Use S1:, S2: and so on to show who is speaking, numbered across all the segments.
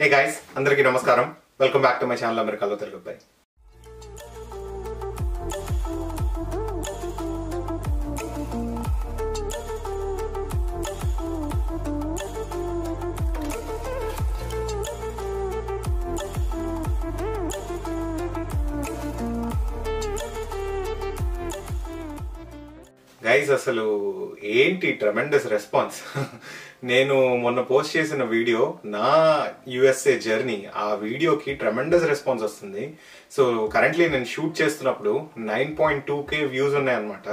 S1: Hey guys, అందరికీ నమస్కారం. Welcome back to my channel అమెరికాలో తెలుగు అబ్బాయి. గైస్ అసలు ఏంటి ట్రెమెండస్ రెస్పాన్స్. నేను మొన్న పోస్ట్ చేసిన వీడియో నా యుఎస్ఏ జర్నీ, ఆ వీడియోకి ట్రెమెండస్ రెస్పాన్స్ వస్తుంది. సో కరెంట్లీ నేను షూట్ చేస్తున్నప్పుడు 9.2K వ్యూస్ ఉన్నాయన్నమాట.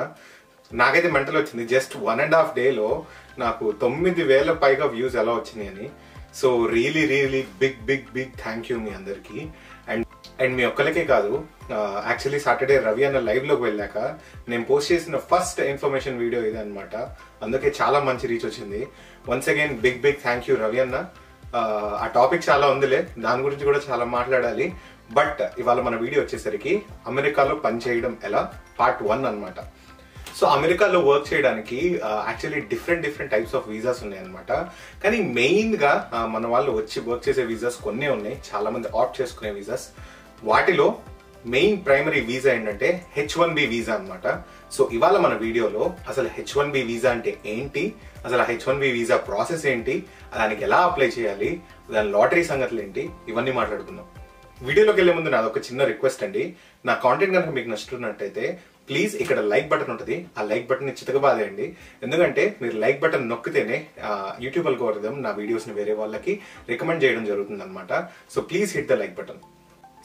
S1: నాకైతే మెంటల్ వచ్చింది. జస్ట్ 1.5 డేలో నాకు 9,000 పైగా వ్యూస్ ఎలా వచ్చినాయి అని. So really big thank you మీ అందరికి. అండ్ మీ ఒక్కరికే కాదు, యాక్చువల్లీ సాటర్డే రవి అన్న లైవ్ లోకి వెళ్ళాక నేను పోస్ట్ చేసిన ఫస్ట్ ఇన్ఫర్మేషన్ వీడియో ఇదే అనమాట. అందుకే చాలా మంచి రీచ్ వచ్చింది. Once again big thank you Ravi అన్న. ఆ టాపిక్ చాలా ఉందిలే, దాని గురించి కూడా చాలా మాట్లాడాలి. బట్ ఇవాళ మన వీడియో వచ్చేసరికి అమెరికాలో పనిచేయడం ఎలా పార్ట్ 1 అనమాట. సో అమెరికాలో వర్క్ చేయడానికి actually different types of visas ఉన్నాయన్నమాట. కానీ మెయిన్ గా మన వాళ్ళు వచ్చి వర్క్ చేసే వీసాస్ కొన్నే ఉన్నాయి, చాలా మంది ఆప్ట్ చేసుకునే వీసాస్. వాటిలో మెయిన్ ప్రైమరీ వీసా ఏంటంటే H1B వీసా అనమాట. సో ఇవాళ మన వీడియోలో అసలు H1B వీసా అంటే ఏంటి, అసలు ఆ H1B వీసా ప్రాసెస్ ఏంటి, దానికి ఎలా అప్లై చేయాలి, దాని లాటరీ సంగతులు ఏంటి, ఇవన్నీ మాట్లాడుకుందాం. వీడియోలోకి వెళ్లే ముందు నాది ఒక చిన్న రిక్వెస్ట్ అండి. నా కాంటెంట్ కనుక మీకు నచ్చుతున్నట్టయితే ప్లీజ్ ఇక్కడ లైక్ బటన్ ఉంటుంది, ఆ లైక్ బటన్ ని చితకబాదేయండి. ఎందుకంటే మీరు లైక్ బటన్ నొక్కితేనే యూట్యూబ్ అల్గోరిథం నా వీడియోస్ ని వేరే వాళ్ళకి రికమెండ్ చేయడం జరుగుతుంది అనమాట. So please hit the like button.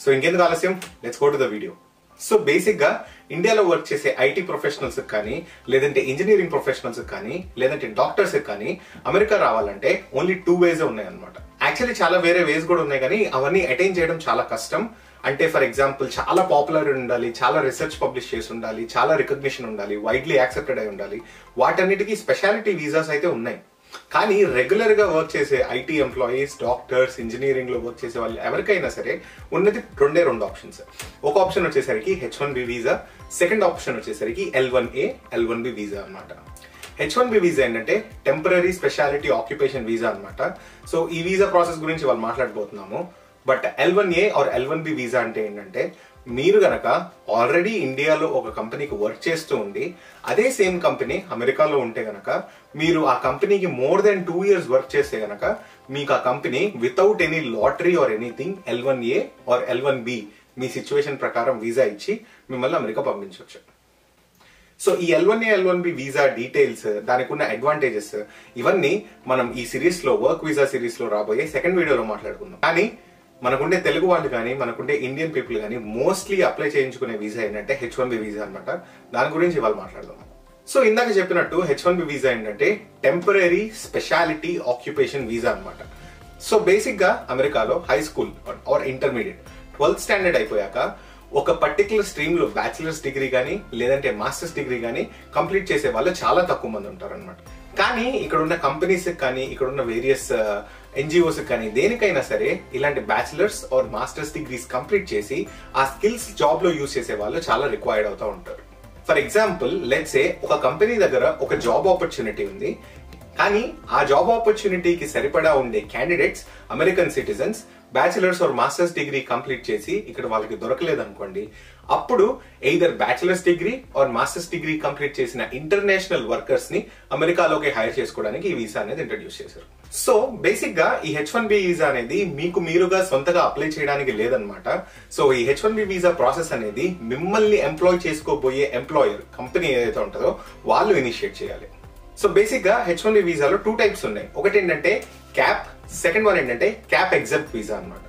S1: So ఇంకెందుకు ఆలస్యం, let's go to the video. So basic గా ఇండియాలో వర్క్ చేసే ఐటీ ప్రొఫెషనల్స్ కానీ, లేదంటే ఇంజనీరింగ్ ప్రొఫెషనల్స్ కానీ, లేదంటే డాక్టర్స్ కానీ అమెరికా రావాలంటే ఓన్లీ 2 వేస్ ఉన్నాయన్నమాట. యాక్చువల్లీ చాలా వేరే వేస్ కూడా ఉన్నాయి, కానీ అవన్నీ అటైన్ చేయడం చాలా కష్టం. అంటే ఫర్ ఎగ్జాంపుల్ చాలా పాపులర్ ఉండాలి, చాలా రీసెర్చ్ పబ్లిష్ చేసి ఉండాలి, చాలా రికగ్నిషన్ ఉండాలి, వైడ్లీ యాక్సెప్టెడ్ అయి ఉండాలి. వాటన్నిటికీ స్పెషాలిటీ వీసాస్ అయితే ఉన్నాయి. కానీ రెగ్యులర్ గా వర్క్ చేసే ఐటీ ఎంప్లాయీస్, డాక్టర్స్, ఇంజనీరింగ్ లో వర్క్ చేసే వాళ్ళు ఎవరికైనా సరే ఉన్నది రెండు ఆప్షన్స్. ఒక ఆప్షన్ వచ్చేసరికి H1B వీసా, సెకండ్ ఆప్షన్ వచ్చేసరికి L1A, L1B వీసా అనమాట. H1B వీసా ఏంటంటే టెంపరరీ స్పెషాలిటీ ఆక్యుపేషన్ వీసా అనమాట. సో ఈ వీసా ప్రాసెస్ గురించి వాళ్ళు మాట్లాడబోతున్నాము. But L1A or L1B visa అంటే ఏంటంటే, మీరు గనక ఆల్రెడీ ఇండియాలో ఒక కంపెనీకి వర్క్ చేస్తూ ఉండి అదే సేమ్ కంపెనీ అమెరికాలో ఉంటే గనక, మీరు ఆ కంపెనీకి మోర్ దెన్ 2 years వర్క్ చేస్తే గనక మీకు ఆ company without any lottery or anything L1A or L1B మీ సిచ్యువేషన్ ప్రకారం వీసా ఇచ్చి మిమ్మల్ని అమెరికా పంపించవచ్చు. సో ఈ L1A, L1B వీసా డీటెయిల్స్, దానికి ఉన్న అడ్వాంటేజెస్, ఇవన్నీ మనం ఈ సిరీస్ లో, వర్క్ వీసా సిరీస్ లో రాబోయే సెకండ్ వీడియోలో మాట్లాడుకుందాం. కానీ మనకుండే తెలుగు వాళ్ళు కానీ, మనకుండే ఇండియన్ పీపుల్ కానీ మోస్ట్లీ అప్లై చేయించుకునే వీసా ఏంటంటే H1B వీసా అనమాట. దాని గురించి ఇవాళ మాట్లాడదాం. సో ఇందాక చెప్పినట్టు H1B వీసా ఏంటంటే టెంపరరీ స్పెషాలిటీ ఆక్యుపేషన్ వీసా అనమాట. సో బేసిక్ గా అమెరికాలో high school are intermediate 12th standard అయిపోయాక ఒక పర్టికులర్ స్ట్రీమ్ లో బ్యాచిలర్స్ డిగ్రీ కానీ, లేదంటే మాస్టర్స్ డిగ్రీ కానీ కంప్లీట్ చేసే వాళ్ళు చాలా తక్కువ మంది ఉంటారు అనమాట. కానీ ఇక్కడ ఉన్న కంపెనీస్ కానీ, ఇక్కడ ఉన్న వేరియస్ NGOs కానీ, దేనికైనా సరే ఇలాంటి bachelors or masters degrees complete చేసి ఆ స్కిల్స్ జాబ్ లో యూజ్ చేసే వాళ్ళు చాలా రిక్వైర్డ్ అవుతూ ఉంటారు. ఫర్ ఎగ్జాంపుల్ లెట్స్ సే ఒక కంపెనీ దగ్గర ఒక జాబ్ ఆపర్చునిటీ ఉంది, కానీ ఆ జాబ్ ఆపర్చునిటీకి సరిపడా ఉండే candidates American citizens bachelors or masters degree complete చేసి ఇక్కడ వాళ్ళకి దొరకలేదు అనుకోండి, అప్పుడు either bachelors degree or masters degree complete చేసిన ఇంటర్నేషనల్ వర్కర్స్ ని అమెరికాలోకి హైర్ చేసుకోవడానికి ఈ వీసా అనేది ఇంట్రడ్యూస్ చేశారు. సో బేసిక్ గా ఈ H1B వీసా అనేది మీకు మీరుగా సొంతగా అప్లై చేయడానికి లేదనమాట. సో ఈ H1B వీసా ప్రాసెస్ అనేది మిమ్మల్ని ఎంప్లాయ్ చేసుకోబోయే ఎంప్లాయర్, కంపెనీ ఏదైతే ఉంటుందో వాళ్ళు ఇనిషియేట్ చేయాలి. సో బేసిక్ గా H1B వీసాలో 2 టైప్స్ ఉన్నాయి. ఒకటి ఏంటంటే క్యాప్, సెకండ్ వన్ ఏంటంటే క్యాప్ ఎగ్జెంప్ట్ వీసా అనమాట.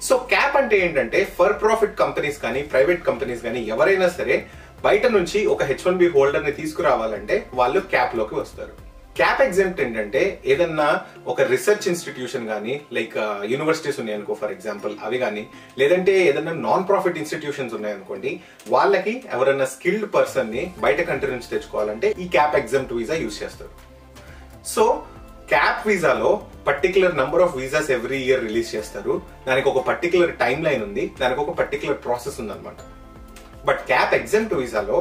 S1: సో క్యాప్ అంటే ఏంటంటే ఫర్ ప్రాఫిట్ కంపెనీస్ కానీ, ప్రైవేట్ కంపెనీస్ కానీ ఎవరైనా సరే బయట నుంచి ఒక H1B హోల్డర్ ని తీసుకురావాలంటే వాళ్ళు క్యాప్ లోకి వస్తారు. క్యాప్ ఎగ్జెంప్ట్ ఏంటంటే ఏదన్నా ఒక రీసెర్చ్ ఇన్స్టిట్యూషన్ కానీ, లైక్ యూనివర్సిటీస్ ఉన్నాయనుకో ఫర్ ఎగ్జాంపుల్, అవి కానీ, లేదంటే ఏదన్నా నాన్ ప్రాఫిట్ ఇన్స్టిట్యూషన్స్ ఉన్నాయనుకోండి, వాళ్ళకి ఎవరైనా స్కిల్డ్ పర్సన్ ని బయట కంట్రీ నుంచి తెచ్చుకోవాలంటే ఈ క్యాప్ ఎగ్జెంప్ట్ వీసా యూజ్ చేస్తారు. సో క్యాప్ వీసాలో particular number of visas every year release చేస్తారు. దానికి ఒక పర్టికులర్ టైం లైన్ ఉంది, దానికి ఒక పర్టికులర్ ప్రాసెస్ ఉంది అనమాట. బట్ క్యాప్ ఎగ్జెంప్ట్ వీసాలో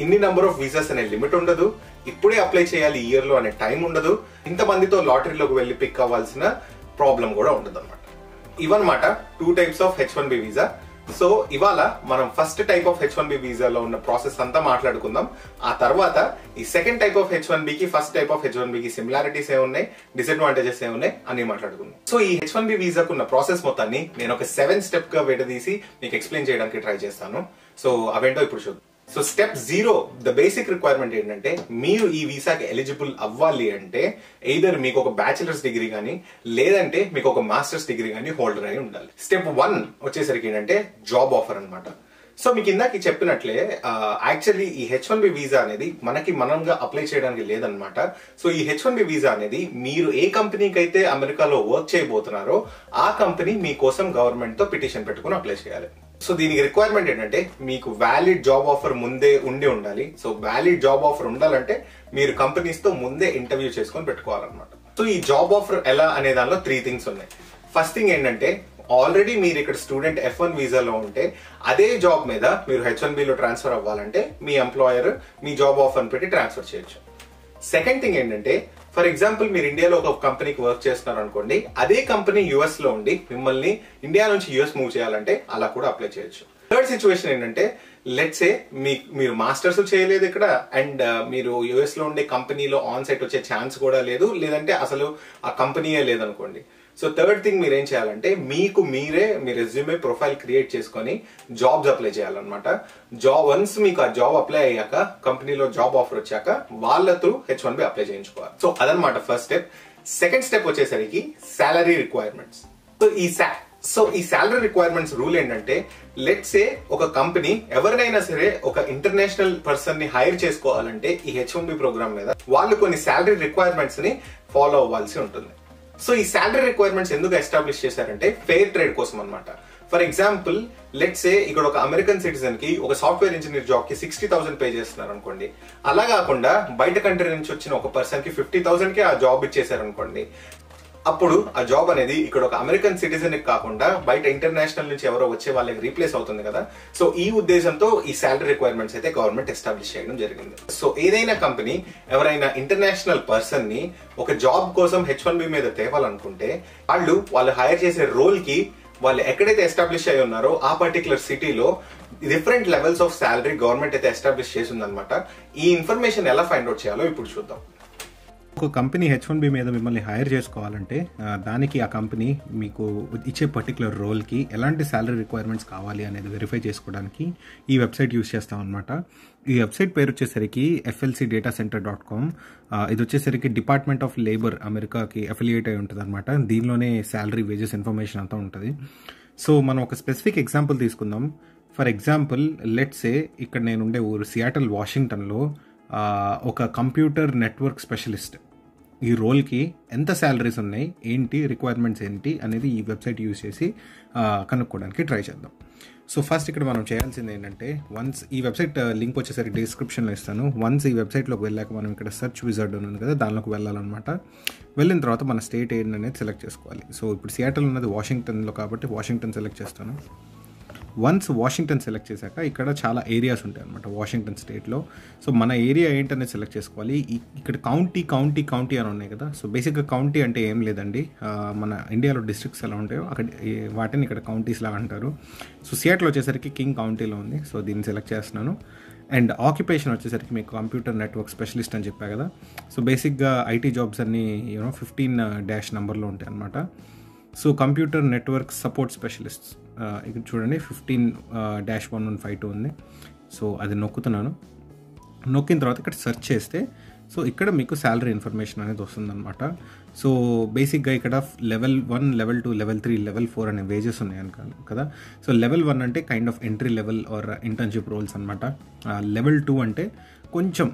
S1: ఇన్ని నంబర్ ఆఫ్ వీసాస్ అనే లిమిట్ ఉండదు, ఇప్పుడే అప్లై చేయాలి ఇయర్ లో అనే టైం ఉండదు, ఇంతమందితో లాటరీలోకి వెళ్ళి పిక్ అవ్వాల్సిన ప్రాబ్లం కూడా ఉండదు అనమాట. ఇవన్నమాట 2 types of H1B visa. So ఇవాళ మనం ఫస్ట్ టైప్ ఆఫ్ H1B వీసాలో ఉన్న ప్రాసెస్ అంతా మాట్లాడుకుందాం. ఆ తర్వాత ఈ సెకండ్ టైప్ ఆఫ్ H1B కి ఫస్ట్ టైప్ ఆఫ్ H1B కి సిమిలారిటీస్ ఏమున్నాయి, డిసడ్వాంటేజెస్ ఏమున్నాయి అని మాట్లాడుకుందాం. సో ఈ H1B వీసాకు ఉన్న ప్రాసెస్ మొత్తాన్ని నేను ఒక 7 స్టెప్ గా విడదీసి మీకు ఎక్స్ప్లెయిన్ చేయడానికి ట్రై చేస్తాను. సో అవేంటో ఇప్పుడు చూద్దాం. So step 0, the basic requirement ఏంటంటే మీరు ఈ వీసాకి ఎలిజిబుల్ అవ్వాలి అంటే ఎయిదర్ మీకు ఒక బ్యాచిలర్స్ డిగ్రీ కానీ లేదంటే మీకు ఒక మాస్టర్స్ డిగ్రీ కానీ హోల్డర్ అయి ఉండాలి. స్టెప్ 1 వచ్చేసరికి ఏంటంటే జాబ్ ఆఫర్ అన్నమాట. సో మీకు ఇందాక చెప్పినట్లే యాక్చువల్లీ ఈ H1B వీసా అనేది మనంగా అప్లై చేయడానికి లేదనమాట. సో ఈ H1B వీసా అనేది మీరు ఏ కంపెనీకి అయితే అమెరికాలో వర్క్ చేయబోతున్నారో ఆ కంపెనీ మీకోసం గవర్నమెంట్ తో పిటిషన్ పెట్టుకుని అప్లై చేయాలి. సో దీనికి రిక్వైర్మెంట్ ఏంటంటే మీకు వ్యాలిడ్ జాబ్ ఆఫర్ ముందే ఉండాలి. సో వ్యాలిడ్ జాబ్ ఆఫర్ ఉండాలంటే మీరు కంపెనీస్ తో ముందే ఇంటర్వ్యూ చేసుకొని పెట్టుకోవాలన్నమాట. సో ఈ జాబ్ ఆఫర్ ఎలా అనే దానిలో 3 థింగ్స్ ఉన్నాయి. ఫస్ట్ థింగ్ ఏంటంటే ఆల్రెడీ మీరు ఇక్కడ స్టూడెంట్ F1 వీసాలో ఉంటే అదే జాబ్ మీద మీరు H1B లో ట్రాన్స్ఫర్ అవ్వాలంటే మీ ఎంప్లాయర్ మీ జాబ్ ఆఫర్ పెట్టి ట్రాన్స్ఫర్ చేయొచ్చు. సెకండ్ థింగ్ ఏంటంటే ఫర్ ఎగ్జాంపుల్ మీరు ఇండియాలో ఒక కంపెనీకి వర్క్ చేస్తున్నారు అనుకోండి, అదే కంపెనీ యుఎస్ లో ఉండి మిమ్మల్ని ఇండియా నుంచి యుఎస్ మూవ్ చేయాలంటే అలా కూడా అప్లై చేయొచ్చు. థర్డ్ సిచ్యువేషన్ ఏంటంటే లెట్స్ సే మీరు మాస్టర్స్ చేయలేదు ఇక్కడ అండ్ మీరు యుఎస్ లో ఉండే కంపెనీలో ఆన్ సైట్ వచ్చే ఛాన్స్ కూడా లేదు, లేదంటే అసలు ఆ కంపెనీయే లేదనుకోండి. సో థర్డ్ థింగ్ మీరు ఏం చేయాలంటే మీరే మీ రెజ్యూమే ప్రొఫైల్ క్రియేట్ చేసుకొని జాబ్స్ అప్లై చేయాలన్నమాట. వన్స్ మీకు ఆ జాబ్ అప్లై అయ్యాక కంపెనీలో జాబ్ ఆఫర్ వచ్చాక వాళ్ళ త్రూ H1B అప్లై చేయించుకోవాలి. సో అదనమాట ఫస్ట్ స్టెప్. సెకండ్ స్టెప్ వచ్చేసరికి సాలరీ రిక్వైర్మెంట్స్. సో ఈ సాలరీ రిక్వైర్మెంట్స్ రూల్ ఏంటంటే లెట్స్ సే ఒక కంపెనీ ఎవరినైనా సరే ఒక ఇంటర్నేషనల్ పర్సన్ ని హైర్ చేసుకోవాలంటే ఈ H1B ప్రోగ్రామ్ మీద వాళ్ళు కొన్ని సాలరీ రిక్వైర్మెంట్స్ ని ఫాలో అవ్వాల్సి ఉంటుంది. సో ఈ సాలరీ రిక్వైర్మెంట్స్ ఎందుకు ఎస్టాబ్లిష్ చేశారంటే ఫెయిర్ ట్రేడ్ కోసం అనమాట. ఫర్ ఎగ్జాంపుల్ లెట్స్ సే ఇక్కడ ఒక అమెరికన్ సిటిజన్ కి ఒక సాఫ్ట్వేర్ ఇంజనీర్ జాబ్ కి 60,000 పే చేస్తున్నారు అనుకోండి. అలా కాకుండా బయట కంట్రీ నుంచి వచ్చిన ఒక పర్సన్ కి 50,000 కి ఆ జాబ్ ఇచ్చేసారు అనుకోండి. అప్పుడు ఆ జాబ్ అనేది ఇక్కడ ఒక అమెరికన్ సిటిజన్ కి కాకుండా బయట ఇంటర్నేషనల్ నుంచి ఎవరో వచ్చే వాళ్ళకి రీప్లేస్ అవుతుంది కదా. సో ఈ ఉద్దేశంతో ఈ సాలరీ రిక్వైర్మెంట్స్ అయితే గవర్నమెంట్ ఎస్టాబ్లిష్ చేయడం జరిగింది. సో ఏదైనా కంపెనీ ఎవరైనా ఇంటర్నేషనల్ పర్సన్ ని ఒక జాబ్ కోసం H1B మీద తేవాలనుకుంటే వాళ్ళు హైర్ చేసే రోల్ కి వాళ్ళు ఎక్కడైతే ఎస్టాబ్లిష్ అయి ఉన్నారో ఆ పర్టికులర్ సిటీలో different levels of salary government అయితే ఎస్టాబ్లిష్ చేసిందనమాట. ఈ ఇన్ఫర్మేషన్ ఎలా ఫైండ్ అవుట్ చేయాలో ఇప్పుడు చూద్దాం.
S2: ఒక కంపెనీ H1B మీద మిమ్మల్ని హైర్ చేసుకోవాలంటే దానికి ఆ కంపెనీ మీకు ఇచ్చే పర్టికులర్ రోల్కి ఎలాంటి శాలరీ రిక్వైర్మెంట్స్ కావాలి అనేది వెరిఫై చేసుకోవడానికి ఈ వెబ్సైట్ యూస్ చేస్తాం అనమాట. ఈ వెబ్సైట్ పేరు వచ్చేసరికి flcdatacenter.com. ఇది వచ్చేసరికి డిపార్ట్మెంట్ ఆఫ్ లేబర్ అమెరికాకి అఫిలియేట్ అయి ఉంటుంది అనమాట. దీనిలోనే శాలరీ వేజెస్ ఇన్ఫర్మేషన్ అంతా ఉంటుంది. సో మనం ఒక స్పెసిఫిక్ ఎగ్జాంపుల్ తీసుకుందాం. ఫర్ ఎగ్జాంపుల్ లెట్స్ సే ఇక్కడ నేను ఉండే ఊరు సియాటల్ వాషింగ్టన్లో ఒక కంప్యూటర్ నెట్వర్క్ స్పెషలిస్ట్ ఈ రోల్కి ఎంత శాలరీస్ ఉన్నాయి, ఏంటి రిక్వైర్మెంట్స్ ఏంటి అనేది ఈ వెబ్సైట్ యూజ్ చేసి కనుక్కోవడానికి ట్రై చేద్దాం. సో ఫస్ట్ ఇక్కడ మనం చేయాల్సింది ఏంటంటే వన్స్ ఈ వెబ్సైట్ లింక్ వచ్చేసరికి డిస్క్రిప్షన్లో ఇస్తాను. వన్స్ ఈ వెబ్సైట్లోకి వెళ్ళాక మనం ఇక్కడ సెర్చ్ విజార్డ్ ఉంది కదా, దానిలోకి వెళ్ళాలన్నమాట. వెళ్ళిన తర్వాత మన స్టేట్ ఏంటనేది సెలెక్ట్ చేసుకోవాలి. సో ఇప్పుడు సియాటల్ ఉన్నది వాషింగ్టన్లో కాబట్టి వాషింగ్టన్ సెలెక్ట్ చేస్తాను. వన్స్ వాషింగ్టన్ సెలెక్ట్ చేశాక ఇక్కడ చాలా ఏరియాస్ ఉంటాయి అనమాట వాషింగ్టన్ స్టేట్లో. సో మన ఏరియా ఏంటనేది సెలెక్ట్ చేసుకోవాలి. ఇక్కడ కౌంటీ అని ఉన్నాయి కదా. సో బేసిక్గా కౌంటీ అంటే ఏం లేదండి, మన ఇండియాలో డిస్ట్రిక్ట్స్ ఎలా ఉంటాయో అక్కడ వాటిని ఇక్కడ కౌంటీస్ లాగా అంటారు. సో సియాట్లో వచ్చేసరికి కింగ్ కౌంటీలో ఉంది. సో దీన్ని సెలెక్ట్ చేస్తున్నాను. అండ్ ఆక్యుపేషన్ వచ్చేసరికి మీకు కంప్యూటర్ నెట్వర్క్ స్పెషలిస్ట్ అని చెప్పా కదా. సో బేసిక్గా ఐటీ జాబ్స్ అన్నీ 15 నెంబర్లో ఉంటాయి అనమాట. So computer network support specialist ఇక్కడ చూడండి 15-1152 ఉంది. సో అది నొక్కుతున్నాను. నొక్కిన తర్వాత ఇక్కడ సెర్చ్ చేస్తే సో ఇక్కడ మీకు శాలరీ ఇన్ఫర్మేషన్ అనేది వస్తుందన్నమాట. సో బేసిక్గా ఇక్కడ లెవెల్ 1, లెవెల్ 2, లెవెల్ 3, లెవెల్ 4 అనే వేజెస్ ఉన్నాయి కదా. సో లెవెల్ 1 అంటే kind of entry level or internship roles అనమాట. లెవెల్ 2 అంటే కొంచెం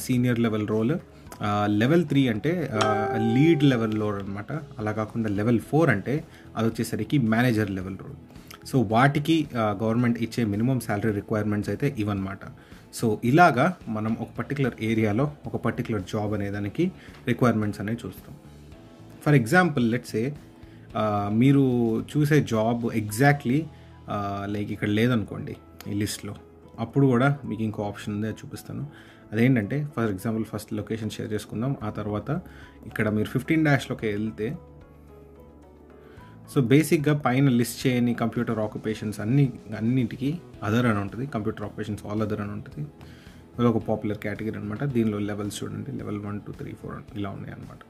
S2: సీనియర్ లెవెల్ రోల్. లెవెల్ 3 అంటే లీడ్ లెవెల్ రోల్ అనమాట. అలా కాకుండా లెవెల్ 4 అంటే అది వచ్చేసరికి మేనేజర్ లెవెల్ రోల్. సో వాటికి గవర్నమెంట్ ఇచ్చే మినిమం శాలరీ రిక్వైర్మెంట్స్ అయితే ఇవన్నమాట. సో ఇలాగా మనం ఒక పర్టికులర్ ఏరియాలో ఒక పర్టికులర్ జాబ్ అనే దానికి రిక్వైర్మెంట్స్ అనేవి చూస్తాం. ఫర్ ఎగ్జాంపుల్ లెట్స్ సే మీరు చూసే జాబ్ ఎగ్జాక్ట్లీ లైక్ ఇక్కడ లేదనుకోండి ఈ లిస్ట్లో, అప్పుడు కూడా మీకు ఇంకో ఆప్షన్ ఉంది, అది చూపిస్తాను. అదేంటంటే for example first location share చేసుకుందాం. ఆ తర్వాత ఇక్కడ మీరు 15-లోకి వెళ్తే సో బేసిక్గా పైన లిస్ట్ చేయని కంప్యూటర్ ఆక్యుపేషన్స్ అన్నిటికీ అదర్ అని ఉంటుంది, కంప్యూటర్ ఆక్యుపేషన్స్ ఆల్ అదర్ అని ఉంటుంది. అది ఒక పాపులర్ కేటగిరీ అనమాట. దీనిలో లెవెల్స్ చూడండి, లెవెల్ 1 2 3 4 ఇలా ఉన్నాయి అనమాట.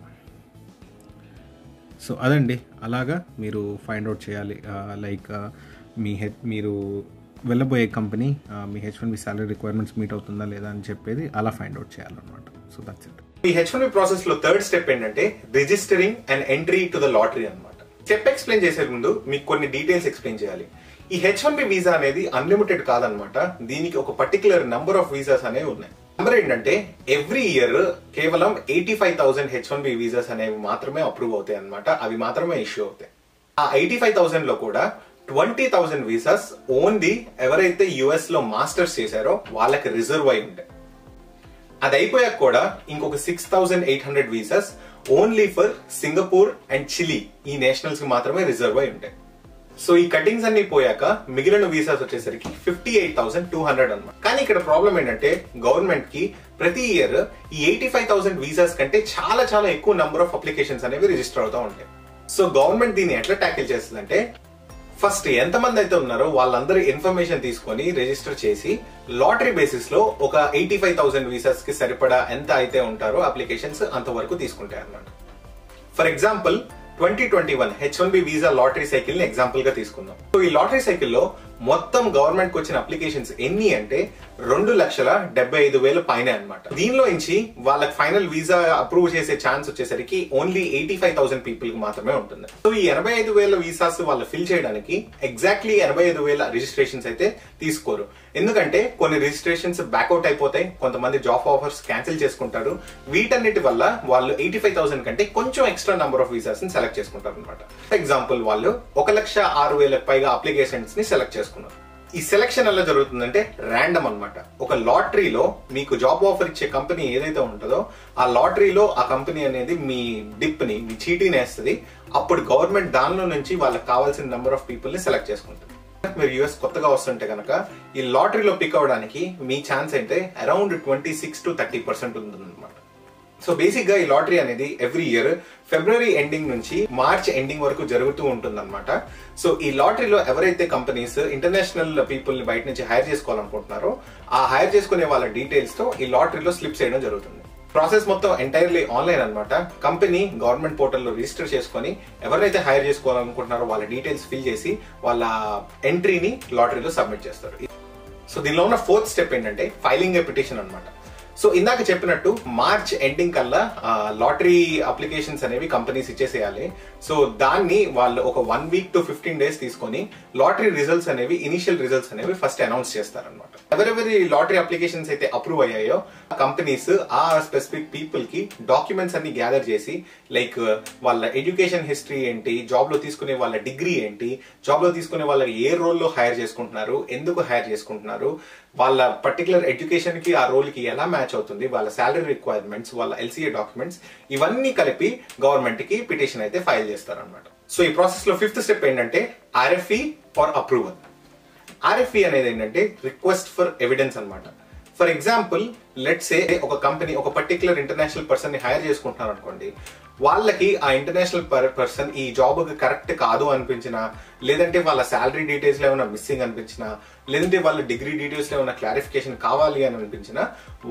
S2: సో అదండి, అలాగా మీరు ఫైండ్ అవుట్ చేయాలి. లైక్ మీరు వెళ్ళబోయే కంపెనీ మీ H1B సాలరీ రిక్వైర్మెంట్స్ మీట్ అవుతుందా లేదా అని చెప్పేది అలా ఫైండ్ అవుట్ చేయాలన్నమాట. So that's it.
S1: ఈ H1B ప్రాసెస్ లో థర్డ్ స్టెప్ ఏంటంటే registering and entry to the lottery అనమాట. స్టెప్ ఎక్స్ప్లెయిన్ చేసే ముందు మీకు కొన్ని డీటెయిల్స్ ఎక్స్ప్లెయిన్ చేయాలి. ఈ H1B వీసా అనేది అన్లిమిటెడ్ కాదనమాట. దీనికి ఒక పర్టికులర్ నంబర్ ఆఫ్ వీసాస్ అనేవి ఉన్నాయి. నంబర్ ఏంటంటే ఎవ్రీ ఇయర్ కేవలం 85,000 H1B వీసాస్ అనేవి మాత్రమే అప్రూవ్ అవుతాయి అనమాట. అవి మాత్రమే ఇష్యూ అవుతాయి. ఆ 85,000 లో కూడా 20,000 వీసాస్ ఓన్లీ ఎవరైతే యుఎస్ లో మాస్టర్స్ చేశారో వాళ్ళకి రిజర్వ్ అయి ఉంటాయి. అది అయిపోయాక కూడా ఇంకొక 6,800 visas only for Singapore and Chile ఈ నేషనల్స్ కి మాత్రమే రిజర్వ్ అయి ఉంటాయి. సో ఈ కటింగ్స్ అన్ని పోయాక మిగిలిన వీసాస్ వచ్చేసరికి 58,200 అనమాట. కానీ ఇక్కడ ప్రాబ్లం ఏంటంటే గవర్నమెంట్ కి ప్రతి ఇయర్ ఈ 85,000 వీసాస్ కంటే చాలా చాలా ఎక్కువ నంబర్ ఆఫ్ అప్లికేషన్స్ అనేవి రిజిస్టర్ అవుతూ ఉంటాయి. సో గవర్నమెంట్ దీన్ని ఎట్లా ట్యాకిల్ చేస్తుందంటే ఫస్ట్ ఎంతమంది అయితే ఉన్నారో వాళ్ళందరూ ఇన్ఫర్మేషన్ తీసుకొని రిజిస్టర్ చేసి లాటరీ బేసిస్ లో ఒక 85,000 వీసాస్ కి సరిపడా ఎంత అయితే ఉంటారో అప్లికేషన్స్ అంతవరకు తీసుకుంటాయి అన్నమాట. For example 2021 H1B visa lottery cycle ని ఎగ్జాంపుల్ గా తీసుకుందాం. సో ఈ లాటరీ సైకిల్ లో మొత్తం గవర్నమెంట్ కి వచ్చిన అప్లికేషన్స్ ఎన్ని అంటే 2,75,000 పైన అనమాట. దీనిలో నుంచి వాళ్ళకి ఫైనల్ వీసా అప్రూవ్ చేసే ఛాన్స్ వచ్చేసరికి ఓన్లీ 85,000 పీపుల్ కి మాత్రమే ఉంటుంది. సో ఈ 85,000 వీసాస్ వాళ్ళు ఫిల్ చేయడానికి ఎగ్జాక్ట్లీ 85,000 రిజిస్ట్రేషన్స్ అయితే తీసుకోరు. ఎందుకంటే కొన్ని రిజిస్ట్రేషన్స్ బ్యాక్అవుట్ అయిపోతాయి, కొంతమంది జాబ్ ఆఫర్స్ క్యాన్సిల్ చేసుకుంటారు. వీటన్నిటి వల్ల వాళ్ళు 85,000 కంటే కొంచెం ఎక్స్ట్రా నంబర్ ఆఫ్ వీసాస్ ని సెలెక్ట్ చేసుకుంటారు అనమాట. ఫర్ ఎగ్జాంపుల్ వాళ్ళు 1,06,000 పైగా అప్లికేషన్స్ ని సెలెక్ట్ చేసుకున్నారు. ఈ సెలెక్షన్ ఎలా జరుగుతుందంటే ర్యాండమ్ అన్నమాట. ఒక లాటరీలో మీకు జాబ్ ఆఫర్ ఇచ్చే కంపెనీ ఏదైతే ఉంటుందో ఆ లాటరీలో ఆ కంపెనీ అనేది మీ డిప్ ని మీ చీటీని వేస్తుంది. అప్పుడు గవర్నమెంట్ దానిలో నుంచి వాళ్ళకి కావాల్సిన నెంబర్ ఆఫ్ పీపుల్ ని సెలెక్ట్ చేసుకుంటుంది. మీరు యుఎస్ కొత్తగా వస్తుంటే కనుక ఈ లాటరీలో పిక్ అవడానికి మీ ఛాన్స్ అయితే అరౌండ్ 26 to 30% ఉంటుందన్నమాట. సో బేసిక్ గా ఈ లాటరీ అనేది ఎవ్రీ ఇయర్ ఫిబ్రవరి ఎండింగ్ నుంచి మార్చ్ ఎండింగ్ వరకు జరుగుతూ ఉంటుంది అనమాట. సో ఈ లాటరీలో ఎవరైతే కంపెనీస్ ఇంటర్నేషనల్ పీపుల్ ని బయట నుంచి హైర్ చేసుకోవాలనుకుంటున్నారో ఆ హైర్ చేసుకునే వాళ్ళ డీటెయిల్స్ తో ఈ లాటరీలో స్లిప్ చేయడం జరుగుతుంది. ప్రాసెస్ మొత్తం ఎంటైర్లీ ఆన్లైన్ అనమాట. కంపెనీ గవర్నమెంట్ పోర్టల్లో రిజిస్టర్ చేసుకుని ఎవరైతే హైర్ చేసుకోవాలనుకుంటున్నారో వాళ్ళ డీటెయిల్స్ ఫిల్ చేసి వాళ్ళ ఎంట్రీని లాటరీలో సబ్మిట్ చేస్తారు. సో దీనిలో ఉన్న ఫోర్త్ స్టెప్ ఏంటంటే ఫైలింగ్ ఏ పిటిషన్ అనమాట. సో ఇందాక చెప్పినట్టు మార్చ్ ఎండింగ్ కల్లా లాటరీ అప్లికేషన్స్ అనేవి కంపెనీస్ ఇచ్చేసేయాలి. సో దాన్ని వాళ్ళు ఒక 1 week to 15 days తీసుకొని లాటరీ రిజల్ట్స్ అనేవి ఇనిషియల్ రిజల్ట్స్ అనేవి ఫస్ట్ అనౌన్స్ చేస్తారనమాట. ఎవరెవరి లాటరీ అప్లికేషన్స్ అయితే అప్రూవ్ అయ్యాయో కంపెనీస్ ఆ స్పెసిఫిక్ పీపుల్ కి డాక్యుమెంట్స్ అన్ని గ్యాదర్ చేసి లైక్ వాళ్ళ ఎడ్యుకేషన్ హిస్టరీ ఏంటి, జాబ్ లో తీసుకునే వాళ్ళ డిగ్రీ ఏంటి, జాబ్ లో తీసుకునే వాళ్ళ ఏ రోల్ లో హైర్ చేసుకుంటున్నారు, ఎందుకు హైర్ చేసుకుంటున్నారు, వాళ్ళ పర్టికులర్ ఎడ్యుకేషన్ కి ఆ రోల్ కి ఎలా మ్యాచ్ అవుతుంది, వాళ్ళ శాలరీ రిక్వైర్మెంట్స్, వాళ్ళ LCA డాక్యుమెంట్స్ ఇవన్నీ కలిపి గవర్నమెంట్ కి పిటిషన్ అయితే ఫైల్ చేస్తారన్నమాట. సో ఈ ప్రాసెస్ లో ఫిఫ్త్ స్టెప్ ఏంటంటే RFE ఫర్ అప్రూవల్. RFE అనేది ఏంటంటే రిక్వెస్ట్ ఫర్ ఎవిడెన్స్ అనమాట. ఫర్ ఎగ్జాంపుల్ లెట్స్ సే ఒక కంపెనీ ఒక పర్టికులర్ ఇంటర్నేషనల్ పర్సన్ ని హైర్ చేసుకుంటున్నారు అనుకోండి. వాళ్ళకి ఆ ఇంటర్నేషనల్ పర్సన్ ఈ జాబ్ కరెక్ట్ కాదు అనిపించినా, లేదంటే వాళ్ళ శాలరీ డీటెయిల్స్ లో ఏమైనా మిస్సింగ్ అనిపించినా, లేదంటే వాళ్ళ డిగ్రీ డీటెయిల్స్ లో ఏమైనా క్లారిఫికేషన్ కావాలి అని అనిపించినా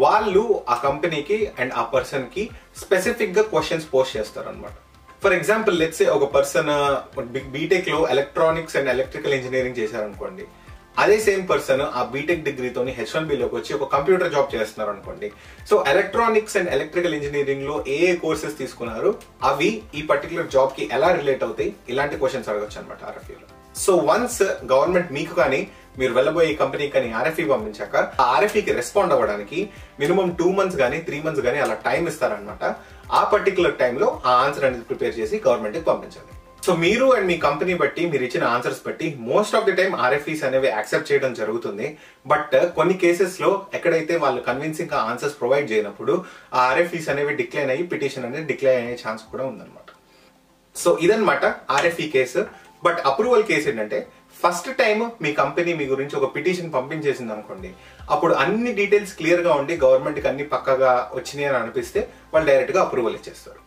S1: వాళ్ళు ఆ కంపెనీకి అండ్ ఆ పర్సన్ కి స్పెసిఫిక్ గా క్వశ్చన్స్ పోస్ట్ చేస్తారు అనమాట. ఫర్ ఎగ్జాంపుల్ లెట్స్ సే ఒక పర్సన్ బీటెక్ లో ఎలక్ట్రానిక్స్ అండ్ ఎలక్ట్రికల్ ఇంజనీరింగ్ చేశారనుకోండి. అదే సేమ్ పర్సన్ ఆ బీటెక్ డిగ్రీతోని H1B లోకి వచ్చి ఒక కంప్యూటర్ జాబ్ చేస్తున్నారు అనుకోండి. So electronics and electrical engineering లో ఏ కోర్సెస్ తీసుకున్నారు, అవి ఈ పర్టికులర్ జాబ్ కి ఎలా రిలేట్ అవుతాయి, ఇలాంటి క్వశ్చన్స్ అడగచ్చు అనమాట RFE లో. సో వన్స్ గవర్నమెంట్ మీకు కానీ మీరు వెళ్ళబోయే కంపెనీ కానీ RFE పంపించాక ఆ RFE కి రెస్పాండ్ అవ్వడానికి మినిమం 2 months కానీ 3 months కానీ అలా టైం ఇస్తారనమాట. ఆ పర్టికులర్ టైంలో ఆ ఆన్సర్ అనేది ప్రిపేర్ చేసి గవర్నమెంట్ కి పంపించాలి. సో మీరు అండ్ మీ కంపెనీ బట్టి మీరు ఇచ్చిన ఆన్సర్స్ బట్టి most of the time RFEs అనేవి యాక్సెప్ట్ చేయడం జరుగుతుంది. బట్ కొన్ని కేసెస్ లో ఎక్కడైతే వాళ్ళు కన్విన్సింగ్ గా ఆన్సర్స్ ప్రొవైడ్ చేయనప్పుడు ఆ RFEs అనేవి డిక్లైన్ అయ్యి పిటిషన్ అనేది డిక్లైన్ అయ్యే ఛాన్స్ కూడా ఉందన్నమాట. సో ఇదన్నమాట RFE case. But approval case ఏంటంటే ఫస్ట్ టైం మీ కంపెనీ మీ గురించి ఒక పిటిషన్ పంపించేసింది అనుకోండి, అప్పుడు అన్ని డీటెయిల్స్ క్లియర్ గా ఉండి గవర్నమెంట్ కి అన్ని పక్కగా వచ్చినాయి అని అనిపిస్తే వాళ్ళు డైరెక్ట్ గా అప్రూవల్ ఇచ్చేస్తారు.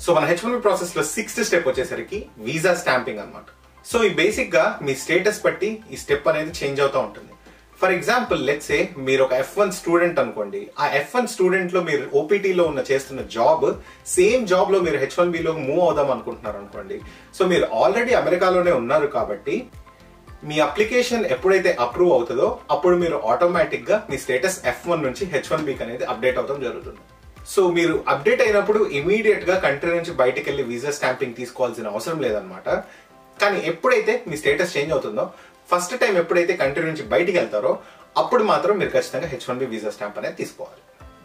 S1: సో మన H1B ప్రాసెస్ లో 6th స్టెప్ వచ్చేసరికి వీసా స్టాంపింగ్ అన్నమాట. సో ఈ బేసిక్ గా మీ స్టేటస్ బట్టి ఈ స్టెప్ అనేది చేంజ్ అవుతూ ఉంటుంది. ఫర్ ఎగ్జాంపుల్ లెట్స్ సే మీరు ఒక F1 స్టూడెంట్ అనుకోండి. ఆ F1 స్టూడెంట్ లో మీరు OPT లో చేస్తున్న జాబ్ సేమ్ జాబ్ లో మీరు H1B లో మూవ్ అవుదాం అనుకుంటున్నారు అనుకోండి. సో మీరు ఆల్రెడీ అమెరికాలోనే ఉన్నారు కాబట్టి మీ అప్లికేషన్ ఎప్పుడైతే అప్రూవ్ అవుతుందో అప్పుడు మీరు ఆటోమేటిక్ గా మీ స్టేటస్ F1 నుంచి H1B అనేది అప్డేట్ అవడం జరుగుతుంది. సో మీరు అప్డేట్ అయినప్పుడు ఇమీడియట్ గా కంట్రీ నుంచి బయటకు వెళ్ళి వీసా స్టాంపింగ్ తీసుకోవాల్సిన అవసరం లేదనమాట. కానీ ఎప్పుడైతే మీ స్టేటస్ చేంజ్ అవుతుందో ఫస్ట్ టైం ఎప్పుడైతే కంట్రీ నుంచి బయటికి వెళ్తారో అప్పుడు మాత్రం మీరు ఖచ్చితంగా H1B వీసా స్టాంప్ అనేది తీసుకోవాలి.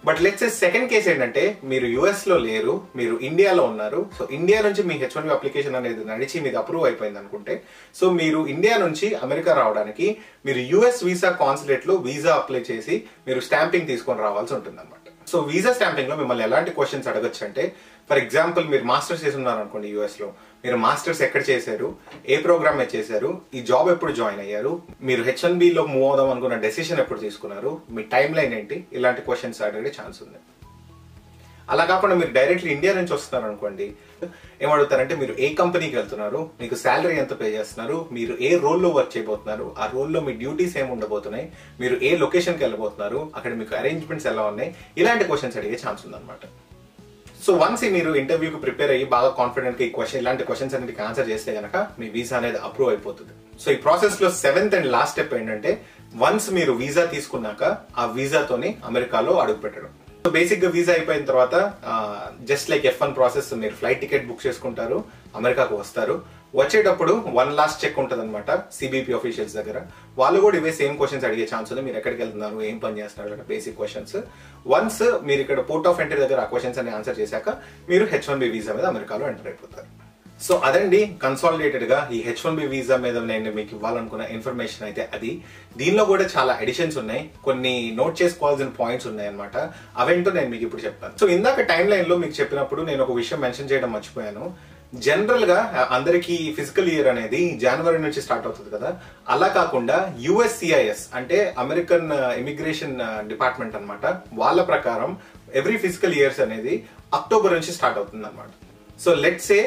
S1: But let's say second case ఏంటంటే మీరు US లో లేరు, మీరు ఇండియాలో ఉన్నారు. సో ఇండియా నుంచి మీ H1B అప్లికేషన్ అనేది నడిచి మీది అప్రూవ్ అయిపోయింది అనుకుంటే, సో మీరు ఇండియా నుంచి అమెరికా రావడానికి మీరు US వీసా కాన్సులేట్ లో వీసా అప్లై చేసి మీరు స్టాంపింగ్ తీసుకొని రావాల్సి ఉంటుంది అనమాట. సో వీసా స్టాంపింగ్ లో మిమ్మల్ని ఎలాంటి క్వశ్చన్స్ అడగచ్చు అంటే, ఫర్ ఎగ్జాంపుల్ మీరు మాస్టర్స్ చేసి ఉన్నారు అనుకోండి US లో, మీరు మాస్టర్స్ ఎక్కడ చేశారు, ఏ ప్రోగ్రామ్ చేశారు, ఈ జాబ్ ఎప్పుడు జాయిన్ అయ్యారు, మీరు H1B లో మూవ్ అవుదాం అనుకున్న డెసిషన్ ఎప్పుడు తీసుకున్నారు, మీ టైం లైన్ ఏంటి, ఇలాంటి క్వశ్చన్స్ అడిగే ఛాన్స్ ఉంది. అలా కాకుండా మీరు డైరెక్ట్లీ ఇండియా నుంచి వస్తున్నారు అనుకోండి, ఏమడుగుతారంటే మీరు ఏ కంపెనీకి వెళ్తున్నారు, మీకు శాలరీ ఎంత పే చేస్తున్నారు, మీరు ఏ రోల్లో వర్క్ చేయబోతున్నారు, ఆ రోల్లో మీ డ్యూటీస్ ఏమి ఉండబోతున్నాయి, మీరు ఏ లొకేషన్కి వెళ్ళబోతున్నారు, అక్కడ మీకు అరేంజ్మెంట్స్ ఎలా ఉన్నాయి, ఇలాంటి క్వశ్చన్స్ అడిగే ఛాన్స్ ఉందన్నమాట. సో వన్స్ మీరు ఇంటర్వ్యూకి ప్రిపేర్ అయ్యి బాగా కాన్ఫిడెంట్ గా ఇలాంటి క్వశ్చన్స్ అన్నిటికి ఆన్సర్ చేస్తే గనక మీ వీసా అనేది అప్రూవ్ అయిపోతుంది. సో ఈ ప్రాసెస్ లో 7th అండ్ లాస్ట్ స్టెప్ ఏంటంటే, వన్స్ మీరు వీసా తీసుకున్నాక ఆ వీసాతోని అమెరికాలో అడుగు పెట్టడం. సో బేసిక్ గా వీసా అయిపోయిన తర్వాత జస్ట్ లైక్ F1 ప్రాసెస్, మీరు ఫ్లైట్ టికెట్ బుక్ చేసుకుంటారు, అమెరికాకు వస్తారు. వచ్చేటప్పుడు 1 లాస్ట్ చెక్ ఉంటుంది అనమాట CBP ఆఫీషియల్స్ దగ్గర. వాళ్ళు కూడా ఇవే సేమ్ క్వశ్చన్స్ అడిగే ఛాన్స్ ఉంది. మీరు ఎక్కడికి వెళ్తున్నారు, ఏం పని చేస్తున్నారు, బేసిక్ క్వశ్చన్స్. వన్స్ మీరు ఇక్కడ పోర్ట్ ఆఫ్ ఎంట్రీ దగ్గర ఆ క్వశ్చన్స్ అన్ని ఆన్సర్ చేశాక మీరు H1B వీసా మీద అమెరికాలో ఎంటర్ అయిపోతారు. సో అదండి కన్సాలిడేటెడ్ గా ఈ H1B వీసా మీద నేను మీకు ఇవ్వాలనుకున్న ఇన్ఫర్మేషన్ అయితే అది. దీనిలో కూడా చాలా ఎడిషన్స్ ఉన్నాయి, కొన్ని నోట్ చేసుకోవాల్సిన పాయింట్స్ ఉన్నాయి అనమాట. అవేంటో నేను మీకు ఇప్పుడు చెప్తాను. సో ఇందాక టైం లైన్ లో మీకు చెప్పినప్పుడు నేను ఒక విషయం మెన్షన్ చేయడం మర్చిపోయాను. జనరల్ గా అందరికి ఫిజికల్ ఇయర్ అనేది జనవరి నుంచి స్టార్ట్ అవుతుంది కదా, అలా కాకుండా USCIS అంటే అమెరికన్ ఇమిగ్రేషన్ డిపార్ట్మెంట్ అన్నమాట, వాళ్ళ ప్రకారం ఎవ్రీ ఫిజికల్ ఇయర్స్ అనేది అక్టోబర్ నుంచి స్టార్ట్ అవుతుంది అనమాట. So let's say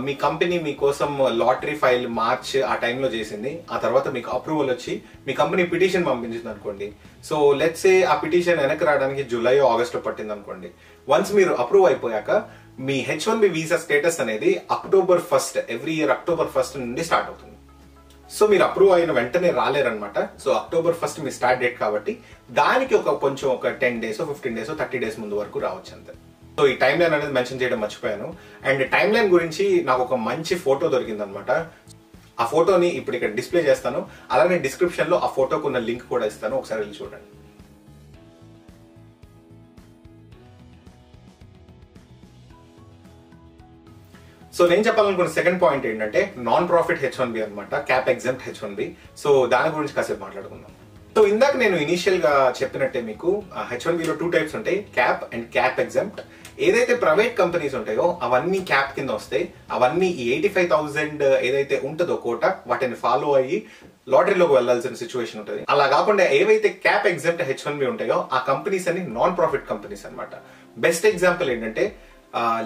S1: me company మీకోసం లాటరీ ఫైల్ మార్చ్ ఆ టైంలో చేసింది, ఆ తర్వాత మీకు అప్రూవల్ వచ్చి మీ కంపెనీ పిటిషన్ పంపించింది అనుకోండి. సో లెట్స్ సే ఆ పిటిషన్ వెనక్కి రావడానికి జూలై ఆగస్ట్ లో పట్టింది అనుకోండి. వన్స్ మీరు అప్రూవ్ అయిపోయాక మీ H1B వీసా స్టేటస్ అనేది October 1st every year October 1st నుండి స్టార్ట్ అవుతుంది. సో మీరు అప్రూవ్ అయిన వెంటనే రాలేరనమాట. సో October 1st మీ స్టార్ట్ డేట్ కాబట్టి దానికి కొంచెం ఒక 10 days 15 days 30 days ముందు వరకు రావచ్చు అంతే. సో ఈ టైం లైన్ అనేది మెన్షన్ చేయడం మర్చిపోయాను. అండ్ టైం లైన్ గురించి నాకు ఒక మంచి ఫోటో దొరికింది అనమాట. ఆ ఫోటోని ఇప్పుడు ఇక్కడ డిస్ప్లే చేస్తాను, అలానే డిస్క్రిప్షన్ లో ఆ ఫోటోకు ఉన్న లింక్ కూడా ఇస్తాను, ఒకసారి వెళ్ళి చూడండి. సో నేను చెప్పాలనుకున్న సెకండ్ పాయింట్ ఏంటంటే నాన్ ప్రాఫిట్ H1B అనమాట, క్యాప్ ఎగ్జెంప్ట్ H1B. సో దాని గురించి కాసేపు మాట్లాడుకుందాం. సో ఇందాక నేను ఇనిషియల్ గా చెప్పినట్టే మీకు H1Bలో 2 టైప్స్ ఉంటాయి, క్యాప్ అండ్ క్యాప్ ఎగ్జెంప్ట్. ఏదైతే ప్రైవేట్ కంపెనీస్ ఉంటాయో అవన్నీ క్యాప్ కింద వస్తాయి. అవన్నీ ఈ 85,000 ఏదైతే ఉంటుందో కోట, వాటిని ఫాలో అయ్యి లాటరీలోకి వెళ్లాల్సిన సిచ్యువేషన్ ఉంటుంది. అలా కాకుండా ఏవైతే క్యాప్ ఎగ్జెంప్ట్ H1B ఉంటాయో ఆ కంపెనీస్ అన్ని నాన్ ప్రాఫిట్ కంపెనీస్ అనమాట. బెస్ట్ ఎగ్జాంపుల్ ఏంటంటే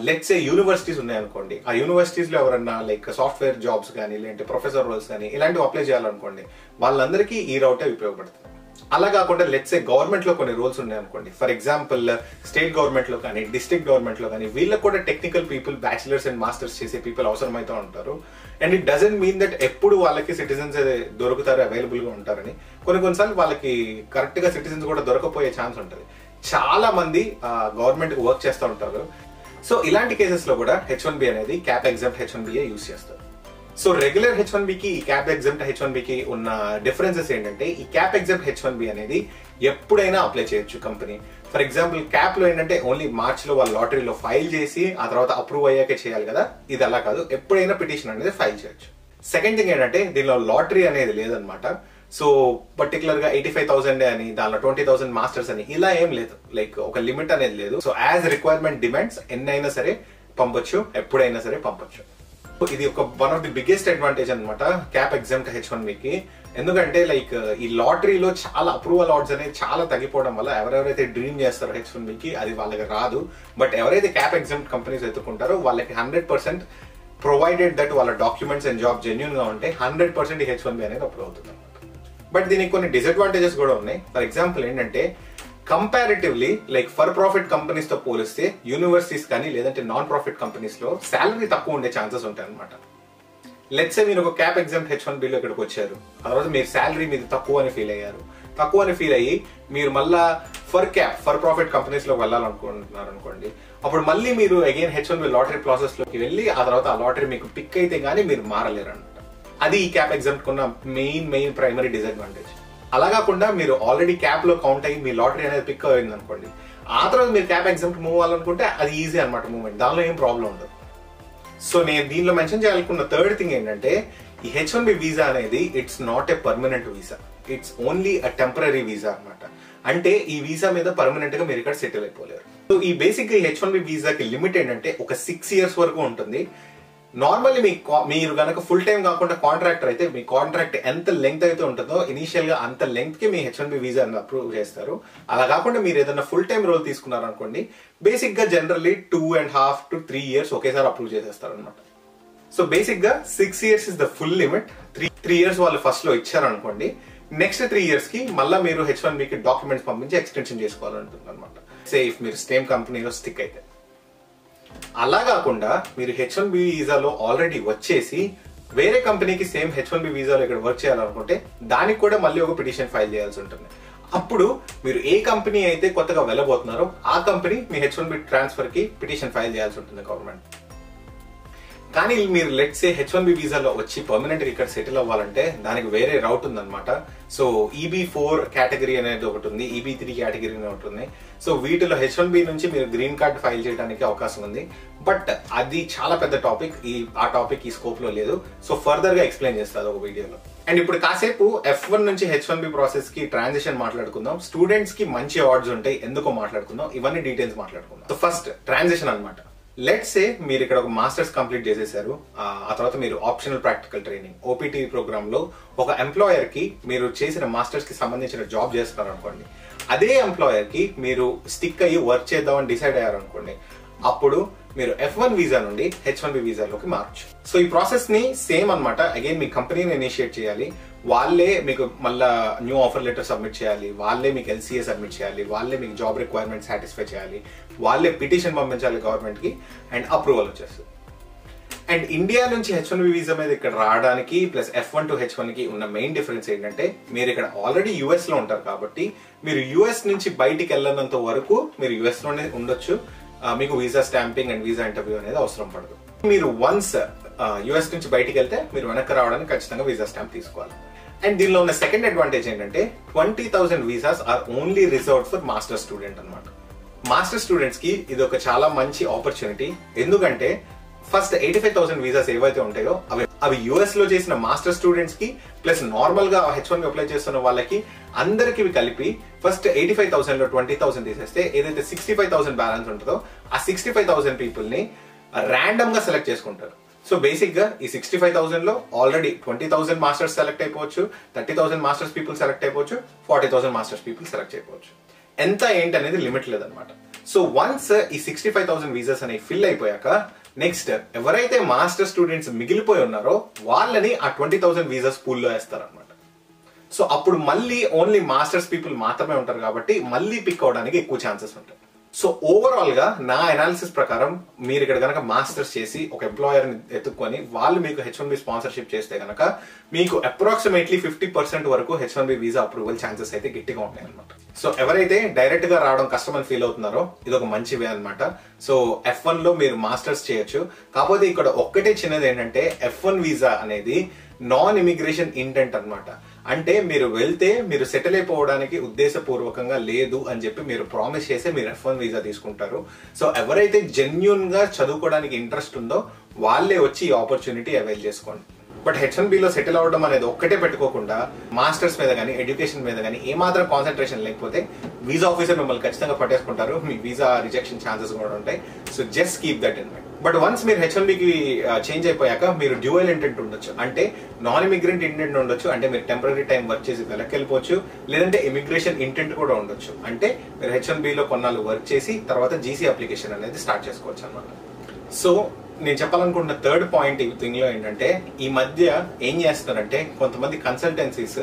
S1: లెట్స్ ఏ యూనివర్సిటీస్ ఉన్నాయనుకోండి, ఆ యూనివర్సిటీస్ లో ఎవరన్నా లైక్ సాఫ్ట్వేర్ జాబ్స్ కానీ లేదంటే ప్రొఫెసర్ రోల్స్ కానీ ఇలాంటివి అప్లై చేయాలనుకోండి, వాళ్ళందరికీ ఈ రౌటే ఉపయోగపడుతుంది. అలా కాకుండా లెట్స్ ఏ గవర్నమెంట్ లో కొన్ని రోల్స్ ఉన్నాయనుకోండి, ఫర్ ఎగ్జాంపుల్ స్టేట్ గవర్నమెంట్ లో కానీ డిస్ట్రిక్ట్ గవర్నమెంట్ లో కానీ, వీళ్ళకి కూడా technical people, bachelors and masters చేసే పీపుల్ అవసరమైతే ఉంటారు. And it doesn't mean that ఎప్పుడు వాళ్ళకి సిటిజన్స్ దొరుకుతారు, అవైలబుల్ గా ఉంటారని. కొన్నిసార్లు వాళ్ళకి కరెక్ట్ గా సిటిజన్స్ కూడా దొరకపోయే ఛాన్స్ ఉంటుంది. చాలా మంది గవర్నమెంట్ కి వర్క్ చేస్తూ ఉంటారు. సో ఇలాంటి కేసెస్ లో కూడా H1B అనేది క్యాప్ ఎగ్జెంప్ట్ H1B యూస్ చేస్తారు. సో రెగ్యులర్ H1B కి ఈ క్యాప్ ఎగ్జెంప్ట్ H1B కి ఉన్న డిఫరెన్సెస్ ఏంటంటే, ఈ క్యాప్ ఎగ్జెంప్ట్ H1B అనేది ఎప్పుడైనా అప్లై చేయొచ్చు కంపెనీ. ఫర్ ఎగ్జాంపుల్ క్యాప్ లో ఏంటంటే ఓన్లీ మార్చ్ లో వాళ్ళు లాటరీలో ఫైల్ చేసి ఆ తర్వాత అప్రూవ్ అయ్యాకే చేయాలి కదా, ఇది అలా కాదు, ఎప్పుడైనా పిటిషన్ అనేది ఫైల్ చేయొచ్చు. సెకండ్ థింగ్ ఏంటంటే దీనిలో లాటరీ అనేది లేదనమాట. సో పర్టికులర్ గా 85,000 అని, దానిలో 20,000 మాస్టర్స్ అని ఇలా ఏం లేదు, లైక్ ఒక లిమిట్ అనేది లేదు. సో యాజ్ రిక్వైర్మెంట్ డిమాండ్స్ ఎన్నైనా సరే పంపొచ్చు, ఎప్పుడైనా సరే పంపొచ్చు. ఇది ఒక one of the biggest advantage అనమాట క్యాప్ ఎగ్జామ్ట్ H1Bకి. ఎందుకంటే లైక్ ఈ లాటరీలో చాలా అప్రూవల్ ఆర్డర్స్ అనేది చాలా తగ్గిపోవడం వల్ల ఎవరెవరైతే డ్రీమ్ చేస్తారో H1Bకి అది వాళ్ళకి రాదు. బట్ ఎవరైతే క్యాప్ ఎగ్జామ్ట్ కంపెనీస్ ఎత్తుకుంటారో వాళ్ళకి 100% ప్రొవైడెడ్ దట్ వాళ్ళ డాక్యుమెంట్స్ అండ్ జాబ్ జెన్యూన్ గా ఉంటే 100% ఈ H1B అనేది అప్రూవ్ అవుతుంది అనమాట. బట్ దీనికి కొన్ని డిసడ్వాంటేజెస్ కూడా ఉన్నాయి. ఫర్ ఎగ్జాంపుల్ ఏంటంటే comparatively like for profit companies తో పోలిస్తే యూనివర్సిటీస్ కానీ లేదంటే నాన్ ప్రాఫిట్ కంపెనీస్ లో శాలరీ తక్కువ ఉండే ఛాన్సెస్ ఉంటాయి అనమాట. లెట్స్ సే మీరు ఒక క్యాప్ ఎగ్జామ్ H1Bలో ఇక్కడికి వచ్చారు, ఆ తర్వాత మీరు శాలరీ మీద తక్కువ అని ఫీల్ అయ్యారు. తక్కువ అని ఫీల్ అయ్యి మీరు మళ్ళా ఫర్ ప్రాఫిట్ కంపెనీస్ లో వెళ్ళాలనుకుంటున్నారు అనుకోండి, అప్పుడు మళ్ళీ మీరు అగైన్ H1B లాటరీ ప్రాసెస్ లోకి వెళ్ళి ఆ తర్వాత ఆ లాటరీ మీకు పిక్ అయితే గానీ మీరు మారలేరు అనమాట. అది ఈ క్యాప్ ఎగ్జామ్ కున్న మెయిన్ ప్రైమరీ డిసడ్వాంటేజ్. అలా కాకుండా మీరు ఆల్రెడీ క్యాప్ లో కౌంట్ అయ్యి మీ లాటరీ అనేది పిక్ అయింది అనుకోండి, ఆ తర్వాత మీరు క్యాప్ ఎగ్జామ్ మూవ్ అవ్వాలనుకుంటే అది ఈజీ అనమాట మూవ్మెంట్, దానిలో ఏం ప్రాబ్లం ఉండదు. సో నేను దీనిలో మెన్షన్ చేయాలనుకున్న థర్డ్ థింగ్ ఏంటంటే ఈ H1B వీసా అనేది it's not a permanent visa, it's only a temporary visa అనమాట. అంటే ఈ వీసా మీద పర్మనెంట్ గా మీరు ఇక్కడ సెటిల్ అయిపోలేరు. సో ఈ బేసిక్ గా H1B వీసాకి లిమిట్ ఏంటంటే ఒక 6 years వరకు ఉంటుంది. నార్మల్లీ మీరు కనుక ఫుల్ టైం కాకుండా కాంట్రాక్టర్ అయితే మీ కాంట్రాక్ట్ ఎంత లెంగ్త్ అయితే ఉంటుందో ఇనిషియల్ గా అంత లెంగ్త్ కి మీ H1B వీసా అప్రూవ్ చేస్తారు. అలా కాకుండా మీరు ఏదైనా ఫుల్ టైం రోల్ తీసుకున్నారు అనుకోండి, బేసిక్ గా జనరల్లీ 2.5 to 3 years ఒకేసారి అప్రూవ్ చేసేస్తారు అనమాట. సో బేసిక్ గా 6 years is the full limit. 3 years వాళ్ళు ఫస్ట్ లో ఇచ్చారు అనుకోండి, నెక్స్ట్ 3 years కి మళ్ళీ మీరు H1Bకి డాక్యుమెంట్స్ పంపించి ఎక్స్టెన్షన్ చేసుకోవాలంటుంది అనమాట. సేఫ్ మీరు సేమ్ కంపెనీలో స్టిక్ అయితే. అలా కాకుండా మీరు H1B వీసాలో ఆల్రెడీ వచ్చేసి వేరే కంపెనీకి సేమ్ H1B వీసాలో ఇక్కడ వర్క్ చేయాలనుకుంటే దానికి కూడా మళ్ళీ ఒక పిటిషన్ ఫైల్ చేయాల్సి ఉంటుంది. అప్పుడు మీరు ఏ కంపెనీ అయితే కొత్తగా వెళ్ళబోతున్నారో ఆ కంపెనీ మీ H1B ట్రాన్స్ఫర్ కి పిటిషన్ ఫైల్ చేయాల్సి ఉంటుంది గవర్నమెంట్. కానీ మీరు లెట్స్ సే H1B వీసాలో వచ్చి పర్మనెంట్ గా ఇక్కడ సెటిల్ అవ్వాలంటే దానికి వేరే రౌట్ ఉందన్నమాట. సో EB4 కేటగిరీ అనేది ఒకటి ఉంది, EB3 కేటగిరీ అనేది ఒకటి ఉంది. సో వీటిలో H1B నుంచి మీరు గ్రీన్ కార్డ్ ఫైల్ చేయడానికి అవకాశం ఉంది. బట్ అది చాలా పెద్ద టాపిక్, ఆ టాపిక్ ఈ స్కోప్ లో లేదు. సో ఫర్దర్ గా ఎక్స్ప్లెయిన్ చేస్తారు ఒక వీడియోలో. అండ్ ఇప్పుడు కాసేపు F1 నుంచి H1B ప్రాసెస్ కి ట్రాన్సిషన్ మాట్లాడుకుందాం. స్టూడెంట్స్ కి మంచి ఆర్డర్స్ ఉంటాయి, ఎందుకో మాట్లాడుకుందాం, ఇవన్నీ డీటెయిల్స్ మాట్లాడుకుందాం. సో ఫస్ట్ ట్రాన్సిషన్ అనమాట. లెట్స్ సే మీరు ఇక్కడ ఒక మాస్టర్స్ కంప్లీట్ చేసేసారు, ఆ తర్వాత మీరు optional practical training OPT program లో ఒక ఎంప్లాయర్ కి మీరు చేసిన మాస్టర్స్ కి సంబంధించిన జాబ్ చేస్తున్నారు అనుకోండి, అదే ఎంప్లాయర్ కి మీరు స్టిక్ అయ్యి వర్క్ చేద్దామని డిసైడ్ అయ్యారు అనుకోండి, అప్పుడు మీరు F1 వీసా నుండి H1B వీసాలోకి మారచ్చు. సో ఈ ప్రాసెస్ ని సేమ్ అనమాట. అగైన్ మీ కంపెనీని ఇనిషియేట్ చేయాలి, వాళ్ళే మీకు మళ్ళా న్యూ ఆఫర్ లెటర్ సబ్మిట్ చేయాలి, వాళ్ళే మీకు LCA సబ్మిట్ చేయాలి, వాళ్ళే మీకు జాబ్ రిక్వైర్మెంట్ సాటిస్ఫై చేయాలి, వాళ్ళే పిటిషన్ పంపించాలి గవర్నమెంట్ కి, అండ్ అప్రూవల్ వచ్చేస్తుంది. అండ్ ఇండియా నుంచి H1B వీసా మీద ఇక్కడ రావడానికి ప్లస్ F1 to H1 కి ఉన్న మెయిన్ డిఫరెన్స్ ఏంటంటే మీరు ఇక్కడ ఆల్రెడీ US లో ఉంటారు కాబట్టి మీరు US నుంచి బయటికి వెళ్ళనంత వరకు మీరు US లోనే ఉండొచ్చు. మీకు visa stamping and visa interview అనేది అవసరం పడదు. మీరు వన్స్ US నుంచి బయటికి వెళ్తే మీరు వెనక్కి రావడానికి ఖచ్చితంగా వీసా స్టాంప్ తీసుకోవాలి. అండ్ దీనిలో ఉన్న సెకండ్ అడ్వాంటేజ్ ఏంటంటే 20,000 visas are only reserved for master student అనమాట. మాస్టర్ స్టూడెంట్స్ కి ఇది ఒక చాలా మంచి ఆపర్చునిటీ. ఎందుకంటే ఫస్ట్ 85,000 వీసాస్ ఏవైతే ఉంటాయో అవి US లో చేసిన మాస్టర్ స్టూడెంట్స్ కి ప్లస్ నార్మల్ గా H1 అప్లై చేస్తున్న వాళ్ళకి అందరికి కలిపి ఫస్ట్ 85,000 లో 20,000 తీసేస్తే ఏదైతే 65,000 బ్యాలెన్స్ ఉంటుందో ఆ 65,000 పీపుల్ ని ర్యాండమ్ గా సెలెక్ట్ చేసుకుంటారు. సో బేసిక్ గా ఈ 65,000 లో ఆల్రెడీ 20,000 మాస్టర్స్ సెలెక్ట్ అయిపోవచ్చు, 30,000 మాస్టర్స్ పీపుల్ సెలెక్ట్ అయిపోవచ్చు, 40,000 మాస్టర్స్ పీపుల్ సెలెక్ట్ అయిపోవచ్చు. ఎంత ఏంటి అనేది లిమిట్ లేదనమాట. సో వన్స్ ఈ 65,000 వీసాస్ అనేవి ఫిల్ అయిపోయాక నెక్స్ట్ ఎవరైతే మాస్టర్ స్టూడెంట్స్ మిగిలిపోయి ఉన్నారో వాళ్ళని ఆ 20,000 వీసాస్ పూల్లో వేస్తారనమాట. సో అప్పుడు మళ్ళీ ఓన్లీ మాస్టర్స్ పీపుల్ మాత్రమే ఉంటారు కాబట్టి మళ్ళీ పిక్ అవడానికి ఎక్కువ ఛాన్సెస్ ఉంటాయి. సో ఓవరాల్ గా నా అనాలిసిస్ ప్రకారం మీరు ఇక్కడ కనుక మాస్టర్స్ చేసి ఒక ఎంప్లాయర్ ని ఎత్తుక్కొని వాళ్ళు మీకు H1B స్పాన్సర్షిప్ చేస్తే కనుక మీకు అప్రాక్సిమేట్లీ 50% వరకు H1B వీసా అప్రూవల్ ఛాన్సెస్ అయితే గట్టిగా ఉంటాయి అనమాట. సో ఎవరైతే డైరెక్ట్ గా రావడం కష్టమని ఫీల్ అవుతున్నారో ఇది ఒక మంచి వే అనమాట. సో F1 లో మీరు మాస్టర్స్ చేయొచ్చు. కాకపోతే ఇక్కడ ఒక్కటే చిన్నది ఏంటంటే F1 వీసా అనేది నాన్ ఇమిగ్రేషన్ ఇంటెంట్ అనమాట. అంటే మీరు వెళ్తే మీరు సెటిల్ అయిపోవడానికి ఉద్దేశపూర్వకంగా లేదు అని చెప్పి మీరు ప్రామిస్ చేసి మీరు F1 వీసా తీసుకుంటారు. సో ఎవరైతే జెన్యూన్ గా చదువుకోవడానికి ఇంట్రెస్ట్ ఉందో వాళ్ళే వచ్చి ఈ ఆపర్చునిటీ అవైల్ చేసుకోండి. బట్ H1B లో సెటిల్ అవ్వడం అనేది ఒక్కటే పెట్టుకోకుండా మాస్టర్స్ మీద కానీ ఎడ్యుకేషన్ మీద కానీ ఏమాత్రం కాన్సన్ట్రేషన్ లేకపోతే వీసా ఆఫీసర్ మిమ్మల్ని ఖచ్చితంగా పట్టేసుకుంటారు, మీ వీసా రిజెక్షన్ ఛాన్సెస్ కూడా ఉంటాయి. So just keep that in mind. But once మీరు H1Bకి చేంజ్ అయిపోయాక మీరు డ్యూయల్ ఇంటెంట్ ఉండొచ్చు, అంటే నాన్ ఇమిగ్రెంట్ ఇంటెంట్ ఉండొచ్చు, అంటే మీరు టెంపరీ టైం వర్క్ చేసి వెనక్కి వెళ్ళిపోవచ్చు, లేదంటే ఇమిగ్రేషన్ ఇంటెంట్ కూడా ఉండొచ్చు, అంటే మీరు H1Bలో కొన్నాళ్ళు వర్క్ చేసి తర్వాత జీసీ అప్లికేషన్ అనేది స్టార్ట్ చేసుకోవచ్చు అన్నమాట. సో నేను చెప్పాలనుకుంటున్న థర్డ్ పాయింట్ ఈ థింగ్ లో ఏంటంటే, ఈ మధ్య ఏం చేస్తున్నారంటే కొంతమంది కన్సల్టెన్సీస్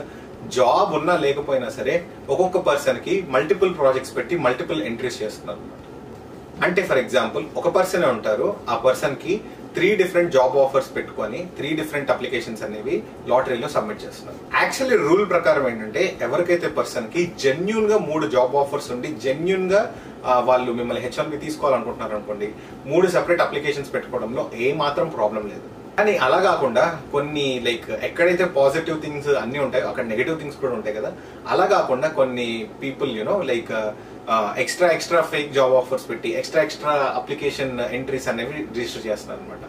S1: జాబ్ ఉన్నా లేకపోయినా సరే ఒక్కొక్క పర్సన్ కి మల్టిపుల్ ప్రాజెక్ట్స్ పెట్టి మల్టిపుల్ ఎంట్రీస్ చేస్తున్నారు. అంటే ఫర్ ఎగ్జాంపుల్ ఒక పర్సన్ ఉంటారు, ఆ పర్సన్ కి 3 డిఫరెంట్ జాబ్ ఆఫర్స్ పెట్టుకొని 3 డిఫరెంట్ అప్లికేషన్స్ అనేవి లాటరీలో సబ్మిట్ చేస్తున్నారు. యాక్చువల్లీ రూల్ ప్రకారం ఏంటంటే, ఎవరికైతే పర్సన్ కి జెన్యూన్ గా 3 జాబ్ ఆఫర్స్ ఉండి జెన్యూన్ గా వాళ్ళు మిమ్మల్ని H1B తీసుకోవాలనుకుంటున్నారు అనుకోండి, 3 సెపరేట్ అప్లికేషన్స్ పెట్టుకోవడంలో ఏ మాత్రం ప్రాబ్లం లేదు. కానీ అలా కాకుండా కొన్ని లైక్ ఎక్కడైతే పాజిటివ్ థింగ్స్ అన్ని ఉంటాయో అక్కడ నెగటివ్ థింగ్స్ కూడా ఉంటాయి కదా, అలా కాకుండా కొన్ని people like extra fake job offers పెట్టి ఎక్స్ట్రా అప్లికేషన్ ఎంట్రీస్ అనేవి రిజిస్టర్ చేస్తున్నారు అనమాట.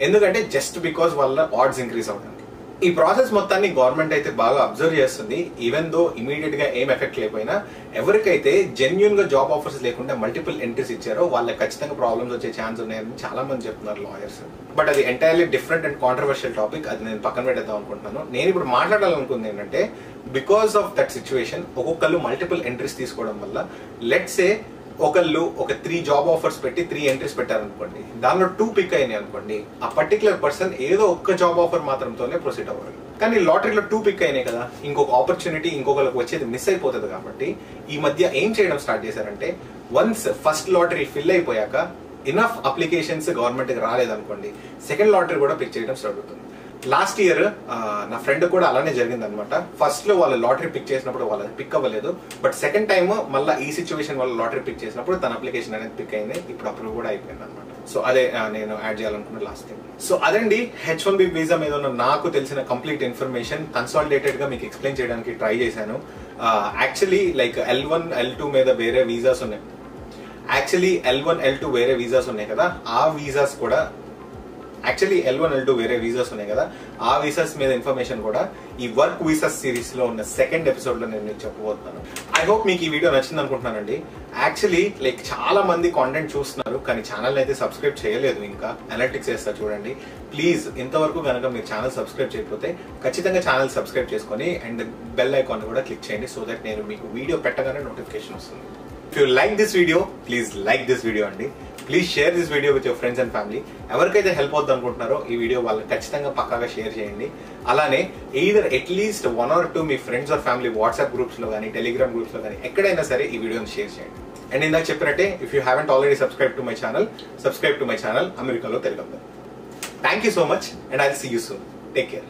S1: ఎందుకంటే జస్ట్ బికాస్ వాళ్ళ ఆడ్స్ ఇంక్రీజ్ అవడానికి. ఈ ప్రాసెస్ మొత్తాన్ని గవర్నమెంట్ అయితే బాగా అబ్జర్వ్ చేస్తుంది. ఈవెన్ దో ఇమీడియట్ గా ఏం ఎఫెక్ట్ లేకపోయినా ఎవరికైతే జెన్యూన్ గా జాబ్ ఆఫర్స్ లేకుండా మల్టిపుల్ ఎంట్రీస్ ఇచ్చారో వాళ్ళకి ఖచ్చితంగా ప్రాబ్లమ్స్ వచ్చే ఛాన్స్ ఉన్నాయని చాలా మంది చెప్తున్నారు లాయర్స్. బట్ అది entirely different and controversial topic, అది నేను పక్కన పెట్టేద్దాం అనుకుంటున్నాను. నేను ఇప్పుడు మాట్లాడాలనుకుంది ఏంటంటే, బికాస్ ఆఫ్ దట్ సిచ్యువేషన్ ఒక్కొక్కళ్ళు మల్టిపుల్ ఎంట్రీస్ తీసుకోవడం వల్ల, లెట్స్ సే ఒకళ్ళు ఒక 3 జాబ్ ఆఫర్స్ పెట్టి 3 ఎంట్రీస్ పెట్టారనుకోండి, దానిలో 2 పిక్ అయినాయి అనుకోండి, ఆ పర్టికులర్ పర్సన్ ఏదో ఒక్క జాబ్ ఆఫర్ మాత్రంతోనే ప్రొసీడ్ అవ్వాలి. కానీ లాటరీలో 2 పిక్ అయినాయి కదా, ఇంకొక ఆపర్చునిటీ ఇంకొకరికి వచ్చేది మిస్ అయిపోతుంది. కాబట్టి ఈ మధ్య ఏం చేయడం స్టార్ట్ చేశారంటే, వన్స్ ఫస్ట్ లాటరీ ఫిల్ అయిపోయాక ఇనఫ్ అప్లికేషన్స్ గవర్నమెంట్ కి రాలేదనుకోండి, సెకండ్ లాటరీ కూడా పిక్ చేయడం స్టార్ట్ అవుతుంది. లాస్ట్ ఇయర్ నా ఫ్రెండ్ కూడా అలానే జరిగింది అనమాట. ఫస్ట్ లో వాళ్ళు లాటరీ పిక్ చేసినప్పుడు వాళ్ళది పిక్ అవ్వలేదు, బట్ సెకండ్ టైమ్ మళ్ళీ ఈ సిచ్యువేషన్ వల్ల లాటరీ పిక్ చేసినప్పుడు తన అప్లికేషన్ అనేది పిక్ అయింది, ఇప్పుడు అప్రూవ్ కూడా అయిపోయింది అనమాట. సో అదే నేను యాడ్ చేయాలనుకున్న లాస్ట్ థింగ్. సో అదండి H1B వీసా మీద ఉన్న నాకు తెలిసిన కంప్లీట్ ఇన్ఫర్మేషన్ కన్సాలిడేటెడ్ గా మీకు ఎక్స్ప్లెయిన్ చేయడానికి ట్రై చేశాను. యాక్చువల్లీ లైక్ L1, L2 మీద వేరే వీసాస్ ఉన్నాయి. యాక్చువల్లీ L1, L2 వేరే వీసాస్ ఉన్నాయి కదా, ఆ వీసాస్ కూడా L1, L2 వేరే వీసాస్ ఉన్నాయి కదా, ఆ వీసాస్ మీద ఇన్ఫర్మేషన్ కూడా ఈ వర్క్ వీసాస్ సిరీస్ లో ఉన్న సెకండ్ ఎపిసోడ్ లో నేను చెప్పబోతున్నాను. ఐ హోప్ మీకు ఈ వీడియో నచ్చింది అనుకుంటున్నానండి. యాక్చువల్లీ లైక్ చాలా మంది కాంటెంట్ చూస్తున్నారు కానీ ఛానల్ అయితే సబ్స్క్రైబ్ చేయలేదు. ఇంకా అనలిటిక్స్ చేస్తా చూడండి. ప్లీజ్ ఇంతవరకు కనుక మీరు ఛానల్ సబ్స్క్రైబ్ చేయకపోతే ఖచ్చితంగా ఛానల్ సబ్స్క్రైబ్ చేసుకొని అండ్ బెల్ ఐకాన్ కూడా క్లిక్ చేయండి, సో దట్ నేను మీకు వీడియో పెట్టగానే నోటిఫికేషన్ వస్తుంది. If you like this video, please like this video అండి. Please share this video with your friends and family. ఎవరికైతే హెల్ప్ అవుతుంది అనుకుంటున్నారో ఈ వీడియో వాళ్ళకి ఖచ్చితంగా పక్కాగా షేర్ చేయండి. అలానే ఎయిదర్ అట్లీస్ట్ 1 or 2 మీ friends or family WhatsApp groups లో కానీ టెలిగ్రామ్ గ్రూప్స్ లో కానీ ఎక్కడైనా సరే ఈ వీడియోని షేర్ చేయండి. అండ్ ఇందాక చెప్పినట్టే, if you haven't already subscribe to my channel అమెరికాలో Telugu. Thank you so much and I will see you soon. Take care.